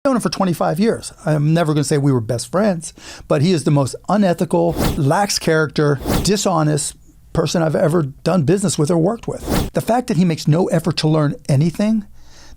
known him for 25 years. I'm never going to say we were best friends, but he is the most unethical, lacks character, dishonest person I've ever done business with or worked with. The fact that he makes no effort to learn anything,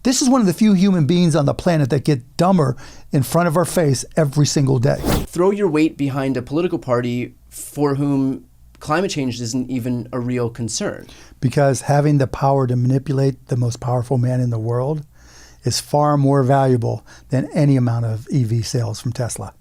this is one of the few human beings on the planet that get dumber in front of our face every single day. Throw your weight behind a political party for whom climate change isn't even a real concern. Because having the power to manipulate the most powerful man in the world is far more valuable than any amount of EV sales from Tesla.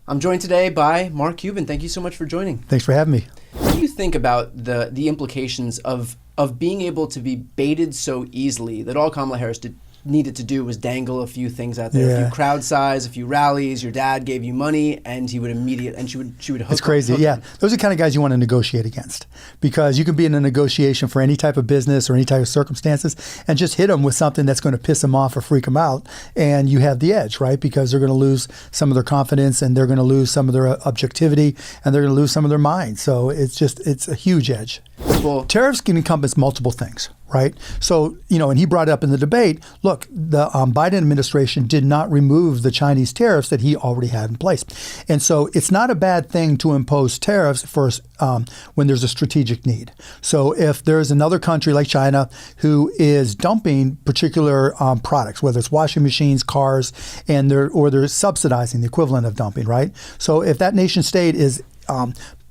I'm joined today by Mark Cuban. Thank you so much for joining. Thanks for having me. What do you think about the implications of being able to be baited so easily that all Kamala Harris needed to do was dangle a few things out there, a few crowd size, a few rallies, your dad gave you money, and she would hook. It's crazy, yeah. Those are the kind of guys you want to negotiate against, because you can be in a negotiation for any type of business or any type of circumstances and just hit them with something that's going to piss them off or freak them out, and you have the edge, right? Because they're going to lose some of their confidence, and they're going to lose some of their objectivity, and they're going to lose some of their mind. So it's a huge edge. Well, tariffs can encompass multiple things, right? So, and he brought it up in the debate, look, the Biden administration did not remove the Chinese tariffs that he already had in place. And so it's not a bad thing to impose tariffs when there's a strategic need. So if there's another country like China who is dumping particular products, whether it's washing machines, cars, and they're subsidizing the equivalent of dumping, right? So if that nation state is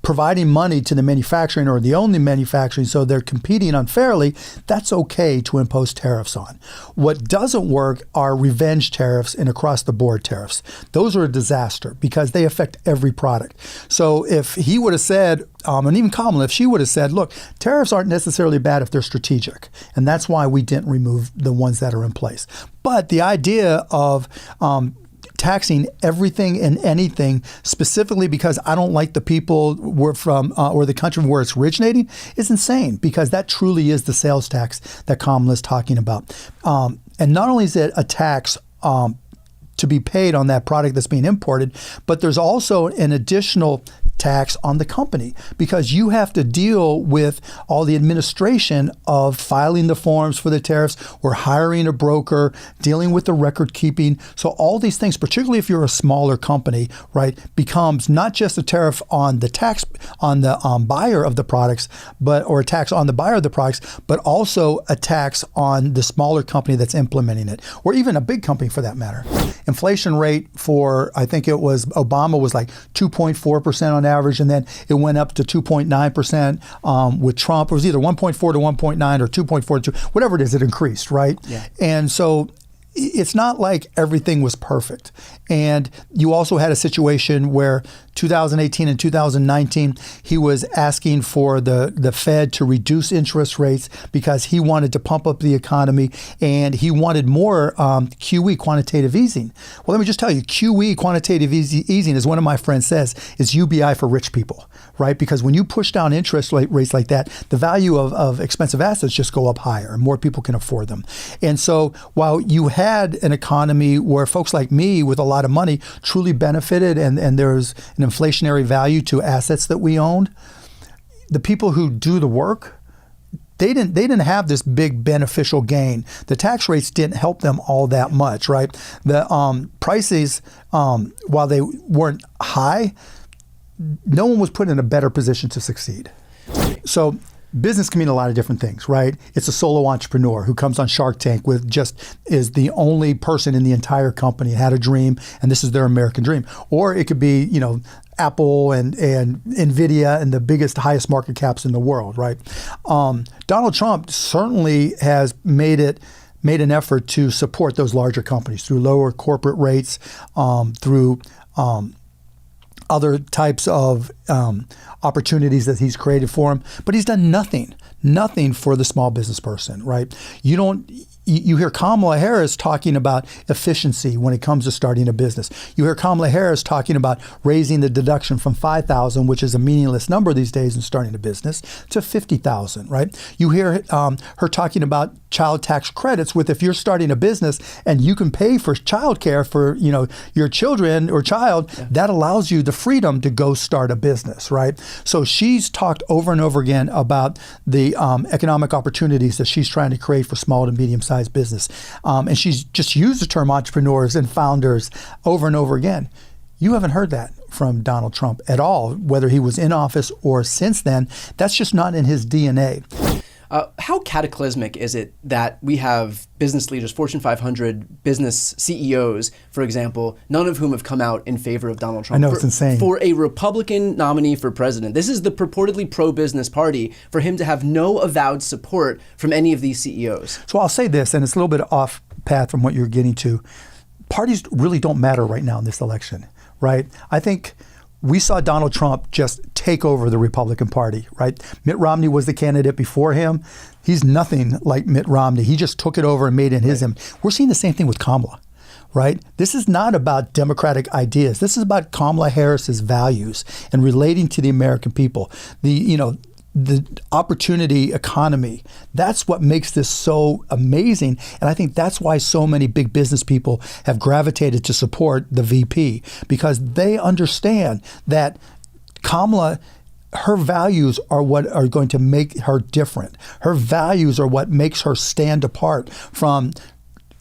providing money to the manufacturing or the only manufacturing, so they're competing unfairly, that's okay to impose tariffs on. What doesn't work are revenge tariffs and across-the-board tariffs. Those are a disaster because they affect every product. So if he would have said, and even Kamala, if she would have said, look, tariffs aren't necessarily bad if they're strategic, and that's why we didn't remove the ones that are in place. But the idea of taxing everything and anything specifically because I don't like the people we're from or the country where it's originating is insane, because that truly is the sales tax that Kamala is talking about. And not only is it a tax to be paid on that product that's being imported, but there's also an additional tax on the company, because you have to deal with all the administration of filing the forms for the tariffs, or hiring a broker, dealing with the record keeping. So all these things, particularly if you're a smaller company, right, becomes not just a tariff on the tax on the buyer of the products, or a tax on the buyer of the products, but also a tax on the smaller company that's implementing it, or even a big company for that matter. Inflation rate for, I think it was Obama, was like 2.4% on average, and then it went up to 2.9% with Trump. It was either 1.4 to 1.9 or 2.4 to 2, whatever it is, it increased, right? Yeah. And so it's not like everything was perfect. And you also had a situation where 2018 and 2019, he was asking for the Fed to reduce interest rates because he wanted to pump up the economy, and he wanted more QE, quantitative easing. Well, let me just tell you, QE, quantitative easing, as one of my friends says, is UBI for rich people, right? Because when you push down interest rates like that, the value of expensive assets just go up higher, and more people can afford them. And so while you had an economy where folks like me with a lot of money truly benefited, and there's an inflationary value to assets that we owned, the people who do the work, they didn't have this big beneficial gain. The tax rates didn't help them all that much, right? The prices, while they weren't high, no one was put in a better position to succeed. So business can mean a lot of different things, right? It's a solo entrepreneur who comes on Shark Tank is the only person in the entire company, had a dream, and this is their American dream. Or it could be, Apple and NVIDIA and the biggest, highest market caps in the world, right? Donald Trump certainly has made an effort to support those larger companies through lower corporate rates, through other types of opportunities that he's created for him, but he's done nothing for the small business person, right? You hear Kamala Harris talking about efficiency when it comes to starting a business. You hear Kamala Harris talking about raising the deduction from $5,000, which is a meaningless number these days in starting a business, to $50,000, right? You hear her talking about child tax credits with, if you're starting a business and you can pay for child care for your children or child, that allows you the freedom to go start a business, right? So she's talked over and over again about the the economic opportunities that she's trying to create for small to medium-sized business. And she's just used the term entrepreneurs and founders over and over again. You haven't heard that from Donald Trump at all, whether he was in office or since then. That's just not in his DNA. How cataclysmic is it that we have business leaders, Fortune 500 business CEOs, for example, none of whom have come out in favor of Donald Trump? I know, it's insane. For a Republican nominee for president, this is the purportedly pro-business party, for him to have no avowed support from any of these CEOs. So I'll say this, and it's a little bit off path from what you're getting to. Parties really don't matter right now in this election, right? I think we saw Donald Trump just take over the Republican Party, right? Mitt Romney was the candidate before him. He's nothing like Mitt Romney. He just took it over and made it his. We're seeing the same thing with Kamala, right? This is not about Democratic ideas. This is about Kamala Harris's values and relating to the American people. The opportunity economy, that's what makes this so amazing. And I think that's why so many big business people have gravitated to support the VP, because they understand that Kamala, her values are what are going to make her different. Her values are what makes her stand apart from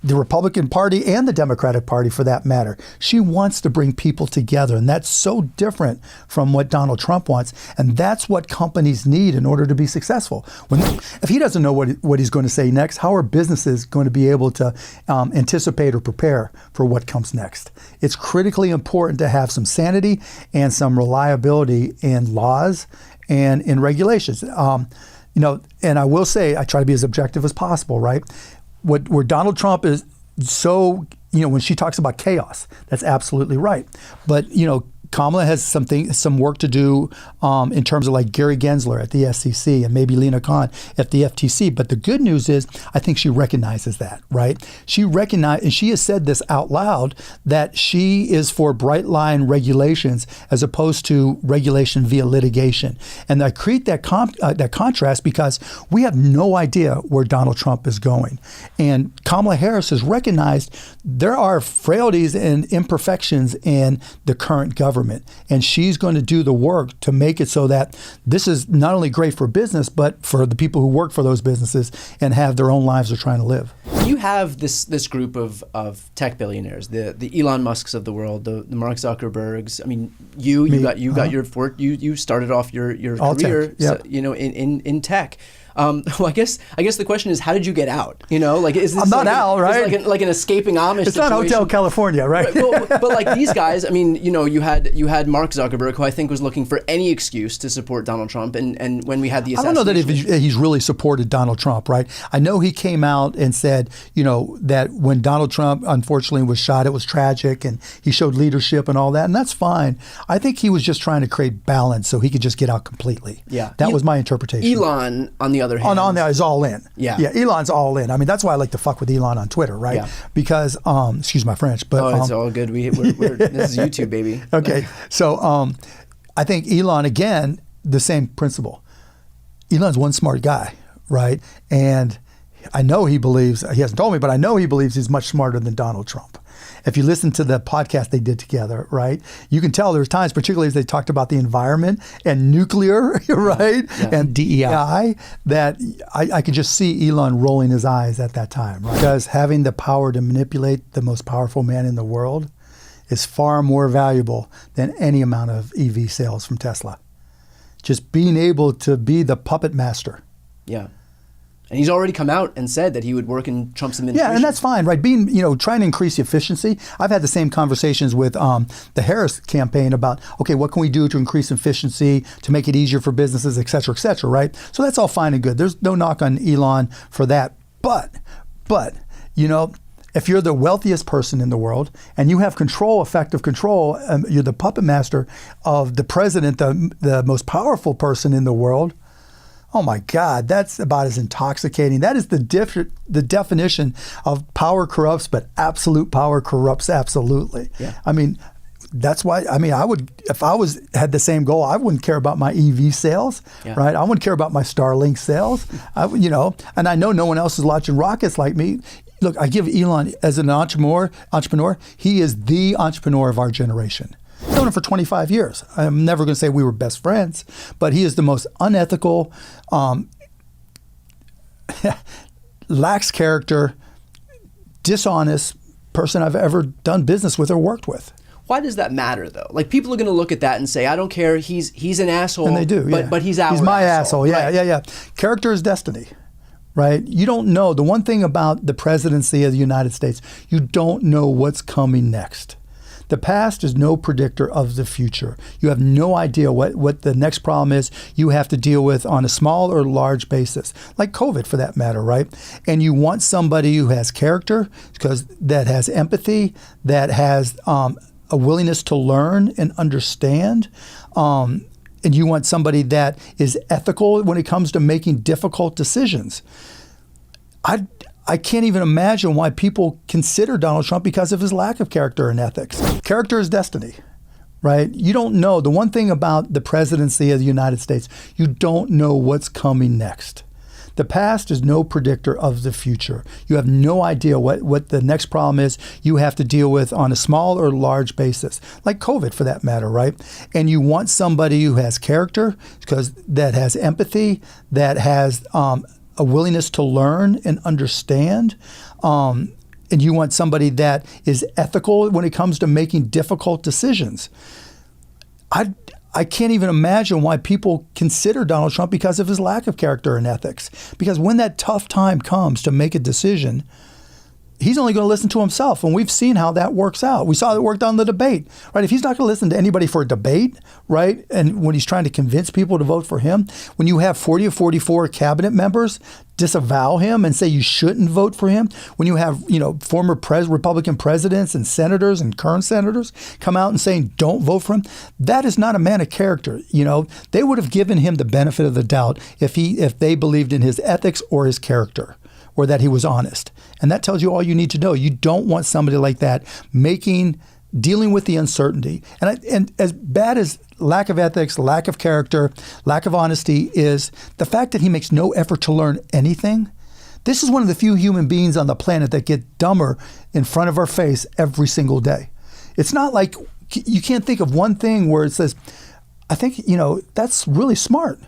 the Republican Party and the Democratic Party, for that matter. She wants to bring people together, and that's so different from what Donald Trump wants. And that's what companies need in order to be successful. If he doesn't know what he's going to say next, how are businesses going to be able to anticipate or prepare for what comes next? It's critically important to have some sanity and some reliability in laws and in regulations. And I will say, I try to be as objective as possible, right? Where Donald Trump is so, when she talks about chaos, that's absolutely right. But, Kamala has some work to do in terms of like Gary Gensler at the SEC and maybe Lena Khan at the FTC. But the good news is, I think she recognizes that, right? She recognized, and she has said this out loud, that she is for bright line regulations as opposed to regulation via litigation. And I create that contrast because we have no idea where Donald Trump is going. And Kamala Harris has recognized there are frailties and imperfections in the current government. And she's going to do the work to make it so that this is not only great for business, but for the people who work for those businesses and have their own lives they're trying to live. You have this group of tech billionaires, the Elon Musks of the world, the Mark Zuckerbergs. I mean, you started off your career, tech, yep. In tech. Well, I guess the question is, how did you get out? Is this I'm not out, right? Is like an escaping Amish It's situation? not Hotel California, right? But like these guys, I mean, you had Mark Zuckerberg, who I think was looking for any excuse to support Donald Trump, and when we had the assassination. I don't know that he's really supported Donald Trump, right? I know he came out and said, that when Donald Trump unfortunately was shot, it was tragic, and he showed leadership and all that, and that's fine. I think he was just trying to create balance so he could just get out completely. Yeah, that was my interpretation. Elon, on the other hand, on that is all in. Yeah, Elon's all in. I mean, that's why I like to fuck with Elon on Twitter, right? Yeah. Because, excuse my French, but it's all good. We're this is YouTube, baby. Okay, so I think Elon, again, the same principle. Elon's one smart guy, right? And I know he hasn't told me, but I know he believes he's much smarter than Donald Trump. If you listen to the podcast they did together, right, you can tell there's times, particularly as they talked about the environment and nuclear, right, and DEI, that I could just see Elon rolling his eyes at that time, right? Because having the power to manipulate the most powerful man in the world is far more valuable than any amount of EV sales from Tesla. Just being able to be the puppet master. Yeah. And he's already come out and said that he would work in Trump's administration. Yeah, and that's fine, right? Being, trying to increase the efficiency. I've had the same conversations with the Harris campaign about, okay, what can we do to increase efficiency, to make it easier for businesses, et cetera, right? So that's all fine and good. There's no knock on Elon for that. But, if you're the wealthiest person in the world and you have effective control, you're the puppet master of the president, the most powerful person in the world, oh my God, that's about as intoxicating. That is the definition of power corrupts, but absolute power corrupts absolutely. Yeah. I mean, that's why, I would, if I had the same goal, I wouldn't care about my EV sales, right? I wouldn't care about my Starlink sales, and I know no one else is launching rockets like me. Look, I give Elon, as an entrepreneur, he is the entrepreneur of our generation. I've known him for 25 years. I'm never going to say we were best friends, but he is the most unethical, lacks character, dishonest person I've ever done business with or worked with. Why does that matter, though? Like, people are going to look at that and say, I don't care, he's an asshole. And they do, but he's our He's my asshole. Yeah, right. yeah. Character is destiny, right? You don't know. The one thing about the presidency of the United States, you don't know what's coming next. The past is no predictor of the future. You have no idea what the next problem is you have to deal with on a small or large basis, like COVID for that matter, right? And you want somebody who has character, because that has empathy, that has a willingness to learn and understand. And you want somebody that is ethical when it comes to making difficult decisions. I can't even imagine why people consider Donald Trump because of his lack of character and ethics. Character is destiny, right? You don't know. The one thing about the presidency of the United States, you don't know what's coming next. The past is no predictor of the future. You have no idea what the next problem is you have to deal with on a small or large basis, like COVID for that matter, right? And you want somebody who has character, because that has empathy, that has a willingness to learn and understand. And you want somebody that is ethical when it comes to making difficult decisions. I can't even imagine why people consider Donald Trump because of his lack of character and ethics. Because when that tough time comes to make a decision, he's only going to listen to himself. And we've seen how that works out. We saw it worked on the debate, right? If he's not going to listen to anybody for a debate, right? And when he's trying to convince people to vote for him, when you have 40 or 44 cabinet members disavow him and say you shouldn't vote for him, when you have, former Republican presidents and senators and current senators come out and saying don't vote for him, that is not a man of character. They would have given him the benefit of the doubt if they believed in his ethics or his character, or that he was honest. And that tells you all you need to know. You don't want somebody like that dealing with the uncertainty. And as bad as lack of ethics, lack of character, lack of honesty is, the fact that he makes no effort to learn anything. This is one of the few human beings on the planet that get dumber in front of our face every single day. It's not like you can't think of one thing where it says, I think, that's really smart.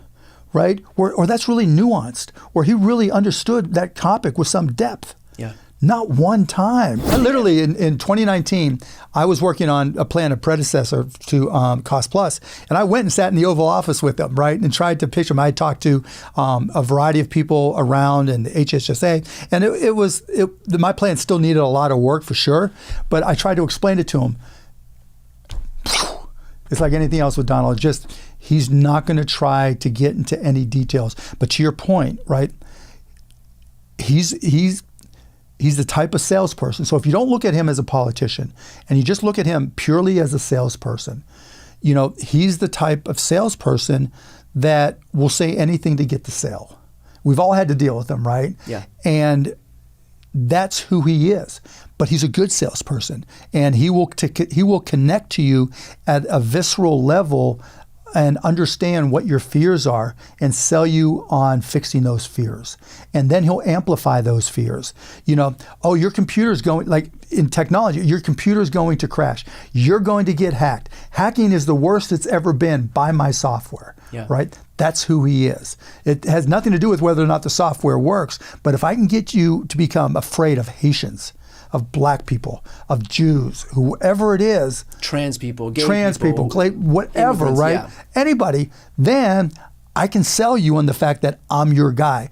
Right? Or that's really nuanced, or he really understood that topic with some depth. Yeah. Not one time. I literally, in 2019, I was working on a predecessor to Cost Plus, and I went and sat in the Oval Office with them, right, and tried to pitch them. I talked to a variety of people around and the HHSA, and my plan still needed a lot of work for sure, but I tried to explain it to them. It's like anything else with Donald, he's not going to try to get into any details. But to your point, right, he's the type of salesperson. So if you don't look at him as a politician and you just look at him purely as a salesperson, he's the type of salesperson that will say anything to get the sale. We've all had to deal with him, right? Yeah. And that's who he is. But he's a good salesperson, and he will connect to you at a visceral level and understand what your fears are and sell you on fixing those fears. And then he'll amplify those fears. Your computer's going, like in technology, your computer's going to crash. You're going to get hacked. Hacking is the worst it's ever been. Buy my software, right? That's who he is. It has nothing to do with whether or not the software works, but if I can get you to become afraid of Haitians, of black people, of Jews, whoever it is. Trans people, gay people, whatever, right? Yeah. Anybody, then I can sell you on the fact that I'm your guy.